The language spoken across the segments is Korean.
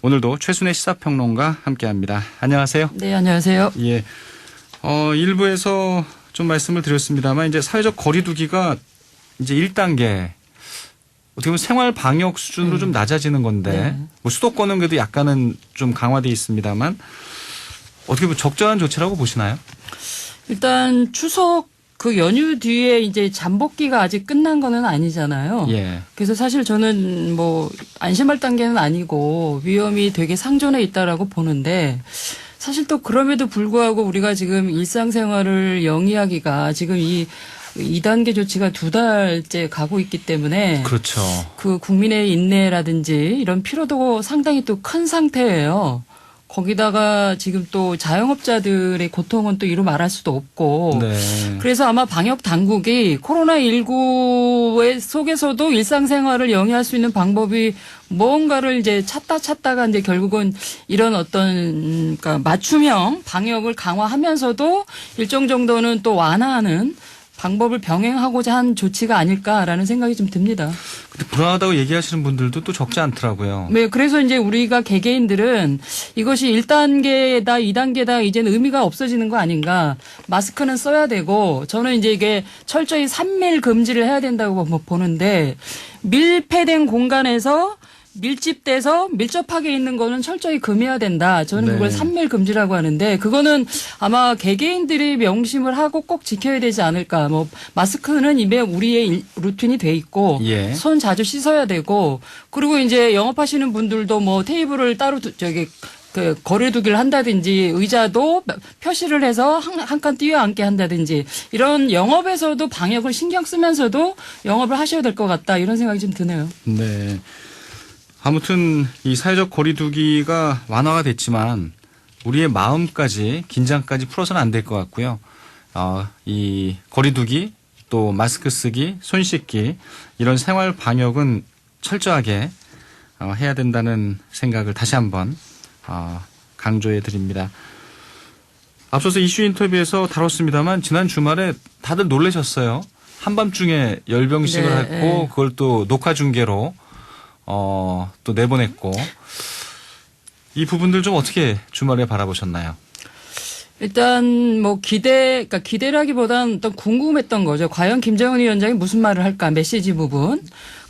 오늘도 최순의 시사평론가 함께합니다. 안녕하세요. 네, 안녕하세요. 예, 일부에서 좀 말씀을 드렸습니다만 이제 사회적 거리두기가 이제 1단계 어떻게 보면 생활 방역 수준으로 좀 낮아지는 건데 뭐 수도권은 그래도 약간은 좀 강화돼 있습니다만 어떻게 보면 적절한 조치라고 보시나요? 일단 추석 그 연휴 뒤에 이제 잠복기가 아직 끝난 거는 아니잖아요. 예. 그래서 사실 저는 뭐 안심할 단계는 아니고 위험이 되게 상존해 있다라고 보는데 사실 또 그럼에도 불구하고 우리가 지금 일상생활을 영위하기가 지금 이 2단계 조치가 2달째 가고 있기 때문에 그렇죠. 그 국민의 인내라든지 이런 피로도 상당히 또 큰 상태예요. 거기다가 지금 또 자영업자들의 고통은 또 이루 말할 수도 없고. 네. 그래서 아마 방역 당국이 코로나19 속에서도 일상생활을 영위할 수 있는 방법이 뭔가를 이제 찾다가 이제 결국은 이런 어떤 그러니까 맞춤형 방역을 강화하면서도 일정 정도는 또 완화하는 방법을 병행하고자 한 조치가 아닐까라는 생각이 좀 듭니다. 근데 불안하다고 얘기하시는 분들도 또 적지 않더라고요. 네, 그래서 이제 우리가 개개인들은 이것이 1단계다, 2단계다 이제는 의미가 없어지는 거 아닌가. 마스크는 써야 되고 저는 이제 이게 철저히 3밀 금지를 해야 된다고 보는데 밀폐된 공간에서 밀집돼서 밀접하게 있는 거는 철저히 금해야 된다. 저는 그걸 네. 3밀 금지라고 하는데 그거는 아마 개개인들이 명심을 하고 꼭 지켜야 되지 않을까. 뭐 마스크는 이미 우리의 루틴이 돼 있고 예. 손 자주 씻어야 되고 그리고 이제 영업하시는 분들도 뭐 테이블을 따로 그 거리두기를 한다든지 의자도 표시를 해서 한 칸 띄어 앉게 한다든지 이런 영업에서도 방역을 신경 쓰면서도 영업을 하셔야 될 것 같다. 이런 생각이 좀 드네요. 네. 아무튼 이 사회적 거리두기가 완화가 됐지만 우리의 마음까지 긴장까지 풀어서는 안 될 것 같고요. 이 거리두기 또 마스크 쓰기, 손 씻기 이런 생활 방역은 철저하게 해야 된다는 생각을 다시 한번 강조해 드립니다. 앞서서 이슈 인터뷰에서 다뤘습니다만 지난 주말에 다들 놀라셨어요. 한밤중에 열병식을 네, 했고 네. 그걸 또 녹화 중계로 또 내보냈고 이 부분들 좀 어떻게 주말에 바라보셨나요? 일단 뭐 그러니까 기대라기보다는 어떤 궁금했던 거죠. 과연 김정은 위원장이 무슨 말을 할까 메시지 부분.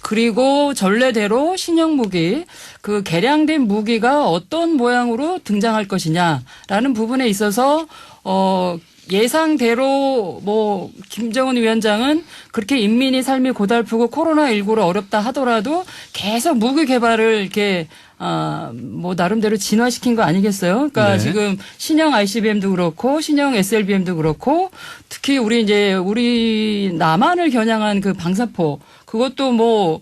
그리고 전례대로 신형 무기 그 개량된 무기가 어떤 모양으로 등장할 것이냐라는 부분에 있어서 예상대로 뭐 김정은 위원장은 그렇게 인민의 삶이 고달프고 코로나19로 어렵다 하더라도 계속 무기 개발을 이렇게 뭐 나름대로 진화시킨 거 아니겠어요? 그러니까 네. 지금 신형 ICBM도 그렇고 신형 SLBM도 그렇고 특히 우리 남한을 겨냥한 그 방사포 그것도 뭐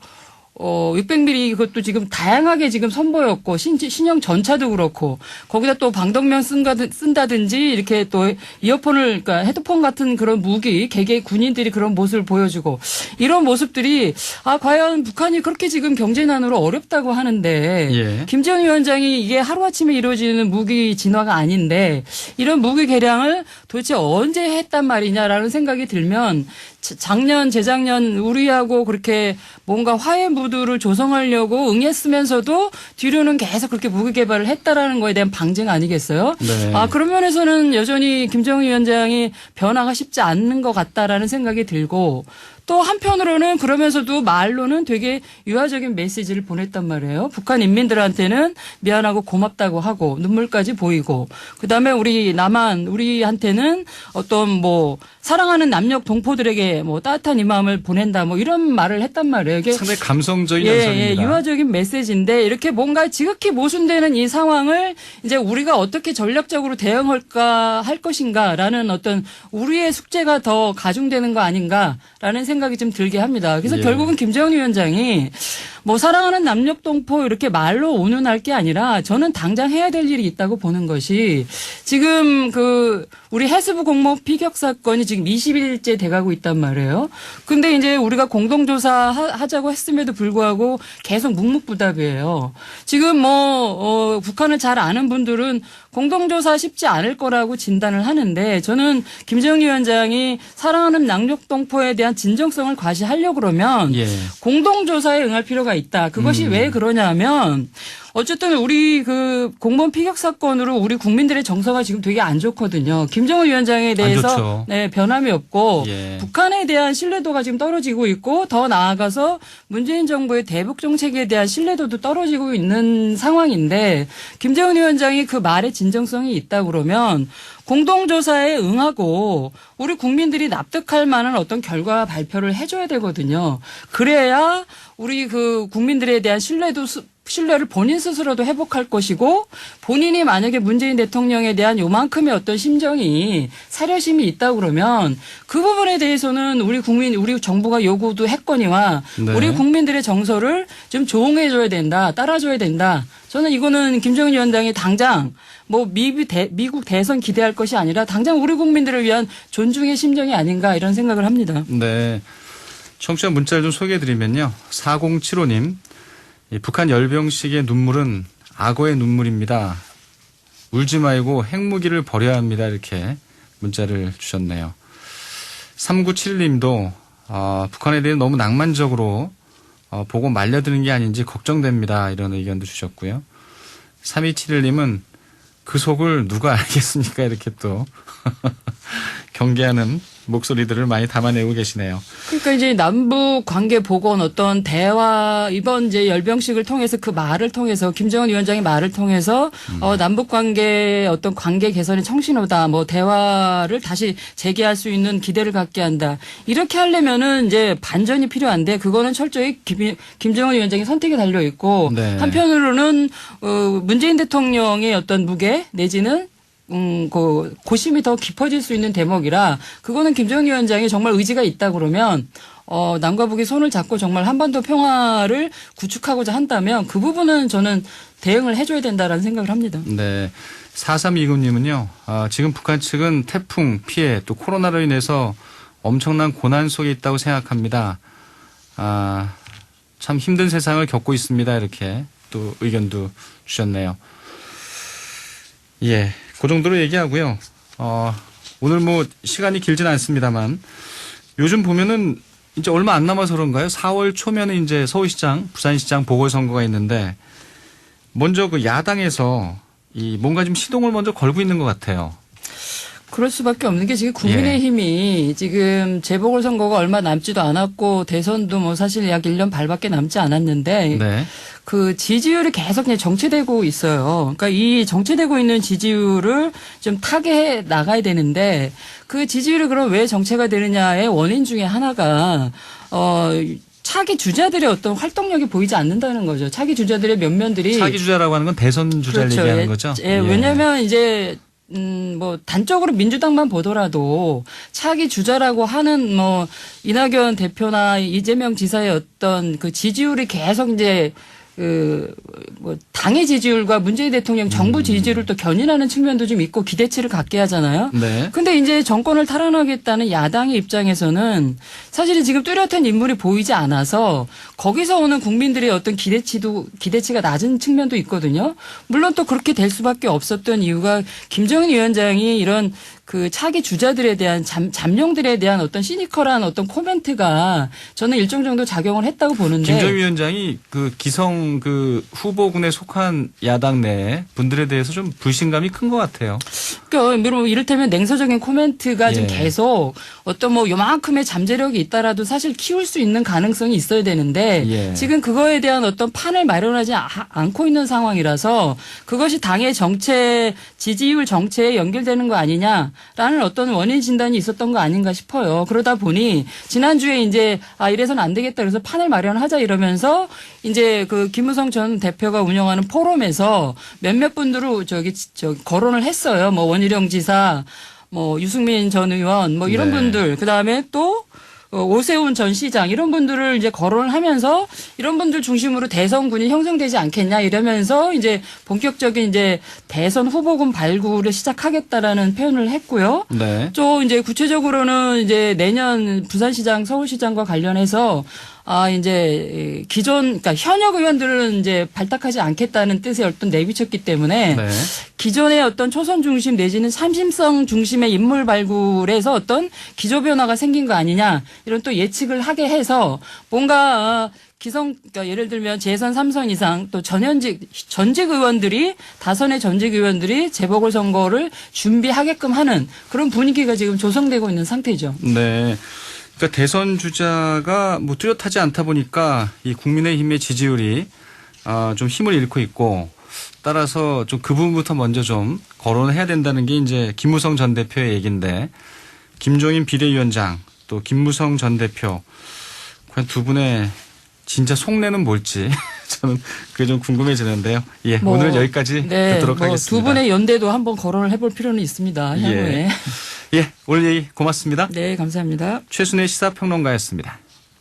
600mm 그것도 지금 다양하게 지금 선보였고 신형 전차도 그렇고 거기다 또 방독면 쓴다든지 이렇게 또 이어폰을 그러니까 헤드폰 같은 그런 무기 개개 군인들이 그런 모습을 보여주고 이런 모습들이 과연 북한이 그렇게 지금 경제난으로 어렵다고 하는데 예. 김정은 위원장이 이게 하루아침에 이루어지는 무기 진화가 아닌데 이런 무기 개량을 도대체 언제 했단 말이냐라는 생각이 들면 작년 재작년 우리하고 그렇게 뭔가 화해 무드를 조성하려고 응했으면서도 뒤로는 계속 그렇게 무기 개발을 했다라는 거에 대한 방증 아니겠어요? 네. 그런 면에서는 여전히 김정은 위원장이 변화가 쉽지 않는 것 같다라는 생각이 들고 또 한편으로는 그러면서도 말로는 되게 유화적인 메시지를 보냈단 말이에요. 북한 인민들한테는 미안하고 고맙다고 하고 눈물까지 보이고 그다음에 우리 남한 우리한테는 어떤 뭐 사랑하는 남녘 동포들에게 뭐 따뜻한 이 마음을 보낸다 뭐 이런 말을 했단 말이에요. 이게 상당히 감성적인 예, 연설입니다. 유화적인 메시지인데 이렇게 뭔가 지극히 모순되는 이 상황을 이제 우리가 어떻게 전략적으로 대응할까 할 것인가라는 어떤 우리의 숙제가 더 가중되는 거 아닌가라는 생각이 좀 들게 합니다. 그래서 예. 결국은 김정은 위원장이 뭐 사랑하는 남녘동포 이렇게 말로 온운할 게 아니라 저는 당장 해야 될 일이 있다고 보는 것이 지금 그 우리 해수부 공무원 피격 사건이 지금 20일째 돼가고 있단 말이에요. 근데 이제 우리가 공동조사 하자고 했음에도 불구하고 계속 묵묵부답이에요. 지금 뭐 북한을 잘 아는 분들은 공동조사 쉽지 않을 거라고 진단을 하는데 저는 김정은 위원장이 사랑하는 남녘동포에 대한 진정성을 과시하려고 그러면 예. 공동조사에 응할 필요가 있다. 그것이 왜 그러냐면 어쨌든 우리 그 공무원 피격 사건으로 우리 국민들의 정서가 지금 되게 안 좋거든요. 김정은 위원장에 대해서 좋죠. 네, 변함이 없고 예. 북한에 대한 신뢰도가 지금 떨어지고 있고 더 나아가서 문재인 정부의 대북 정책에 대한 신뢰도도 떨어지고 있는 상황인데 김정은 위원장이 그 말에 진정성이 있다 그러면 공동조사에 응하고 우리 국민들이 납득할 만한 어떤 결과 발표를 해줘야 되거든요. 그래야 우리 그 국민들에 대한 신뢰를 본인 스스로도 회복할 것이고 본인이 만약에 문재인 대통령에 대한 요만큼의 어떤 심정이 사려심이 있다 그러면 그 부분에 대해서는 우리 정부가 요구도 했거니와 네. 우리 국민들의 정서를 좀 조응해줘야 된다, 따라줘야 된다. 저는 이거는 김정은 위원장이 당장 뭐 미국 대선 기대할 것이 아니라 당장 우리 국민들을 위한 존중의 심정이 아닌가 이런 생각을 합니다. 네. 청취자 문자를 좀 소개해드리면요. 4075님. 이 북한 열병식의 눈물은 악어의 눈물입니다. 울지 말고 핵무기를 버려야 합니다. 이렇게 문자를 주셨네요. 3971님도 북한에 대해 너무 낭만적으로 보고 말려드는 게 아닌지 걱정됩니다. 이런 의견도 주셨고요. 3271님은 그 속을 누가 알겠습니까? 이렇게 또 경계하는 목소리들을 많이 담아내고 계시네요. 그러니까 이제 남북 관계 복원 어떤 대화 이번 이제 열병식을 통해서 그 말을 통해서 김정은 위원장의 말을 통해서 남북 관계 어떤 관계 개선의 청신호다. 뭐 대화를 다시 재개할 수 있는 기대를 갖게 한다. 이렇게 하려면은 이제 반전이 필요한데 그거는 철저히 김정은 위원장의 선택에 달려 있고 네. 한편으로는 문재인 대통령의 어떤 무게 내지는 그 고심이 더 깊어질 수 있는 대목이라 그거는 김정은 위원장이 정말 의지가 있다 그러면 남과 북이 손을 잡고 정말 한반도 평화를 구축하고자 한다면 그 부분은 저는 대응을 해줘야 된다라는 생각을 합니다. 네. 4329님은요. 지금 북한 측은 태풍 피해 또 코로나로 인해서 엄청난 고난 속에 있다고 생각합니다. 참 힘든 세상을 겪고 있습니다. 이렇게 또 의견도 주셨네요. 예. 그 정도로 얘기하고요. 오늘 뭐 시간이 길진 않습니다만 요즘 보면은 이제 얼마 안 남아서 그런가요? 4월 초면에 이제 서울시장, 부산시장 보궐선거가 있는데 먼저 그 야당에서 이 뭔가 좀 시동을 먼저 걸고 있는 것 같아요. 그럴 수밖에 없는 게 지금 국민의힘이 지금 재보궐선거가 얼마 남지도 않았고 대선도 뭐 사실 약 1년 반밖에 남지 않았는데 네. 그 지지율이 계속 그냥 정체되고 있어요. 그러니까 이 정체되고 있는 지지율을 좀 타개해 나가야 되는데 그 지지율이 그럼 왜 정체가 되느냐의 원인 중에 하나가 차기 주자들의 어떤 활동력이 보이지 않는다는 거죠. 차기 주자들의 면면들이 차기 주자라고 하는 건 대선 주자를 그렇죠. 얘기하는 거죠. 예, 왜냐하면 이제 뭐 단적으로 민주당만 보더라도 차기 주자라고 하는 뭐 이낙연 대표나 이재명 지사의 어떤 그 지지율이 계속 이제 뭐 당의 지지율과 문재인 대통령 정부 지지율을 또 견인하는 측면도 좀 있고 기대치를 갖게 하잖아요. 네. 근데 이제 정권을 탈환하겠다는 야당의 입장에서는 사실은 지금 뚜렷한 인물이 보이지 않아서 거기서 오는 국민들의 어떤 기대치가 낮은 측면도 있거든요. 물론 또 그렇게 될 수밖에 없었던 이유가 김정은 위원장이 이런 그 차기 주자들에 대한 잠룡들에 대한 어떤 시니컬한 어떤 코멘트가 저는 일정 정도 작용을 했다고 보는데 김정일 위원장이 그 기성 그 후보군에 속한 야당 내 분들에 대해서 좀 불신감이 큰 것 같아요. 그러니까 이를테면 냉소적인 코멘트가 좀 예. 계속 어떤 뭐 요만큼의 잠재력이 있다라도 사실 키울 수 있는 가능성이 있어야 되는데 예. 지금 그거에 대한 어떤 판을 마련하지 않고 있는 상황이라서 그것이 당의 정체 지지율 정체에 연결되는 거 아니냐라는 어떤 원인 진단이 있었던 거 아닌가 싶어요. 그러다 보니 지난주에 이제 이래서는 안 되겠다 그래서 판을 마련하자 이러면서 이제 그 김무성 전 대표가 운영하는 포럼에서 몇몇 분들을 저기 거론을 했어요. 뭐 원희룡 지사, 뭐 유승민 전 의원, 뭐 이런 네. 분들, 그 다음에 또 오세훈 전 시장 이런 분들을 이제 거론을 하면서 이런 분들 중심으로 대선군이 형성되지 않겠냐 이러면서 이제 본격적인 이제 대선 후보군 발굴을 시작하겠다라는 표현을 했고요. 네. 또 이제 구체적으로는 이제 내년 부산시장, 서울시장과 관련해서 이제 그러니까 현역 의원들은 이제 발탁하지 않겠다는 뜻의 어떤 내비쳤기 때문에 네. 기존의 어떤 초선 중심 내지는 삼심성 중심의 인물 발굴에서 어떤 기조 변화가 생긴 거 아니냐 이런 또 예측을 하게 해서 뭔가 그러니까 예를 들면 재선 3선 이상 또 전직 의원들이 다선의 전직 의원들이 재보궐선거를 준비하게끔 하는 그런 분위기가 지금 조성되고 있는 상태죠. 네. 그러니까 대선 주자가 뭐 뚜렷하지 않다 보니까 이 국민의힘의 지지율이 좀 힘을 잃고 있고 따라서 좀 그 부분부터 먼저 좀 거론을 해야 된다는 게 이제 김무성 전 대표의 얘기인데 김종인 비대위원장 또 김무성 전 대표 과연 두 분의 진짜 속내는 뭘지 저는 그게 좀 궁금해지는데요. 예, 오늘 여기까지 듣도록 하겠습니다. 두 분의 연대도 한번 거론을 해볼 필요는 있습니다. 향후에. 예, 오늘 얘기 고맙습니다. 네, 감사합니다. 최순애 시사평론가였습니다.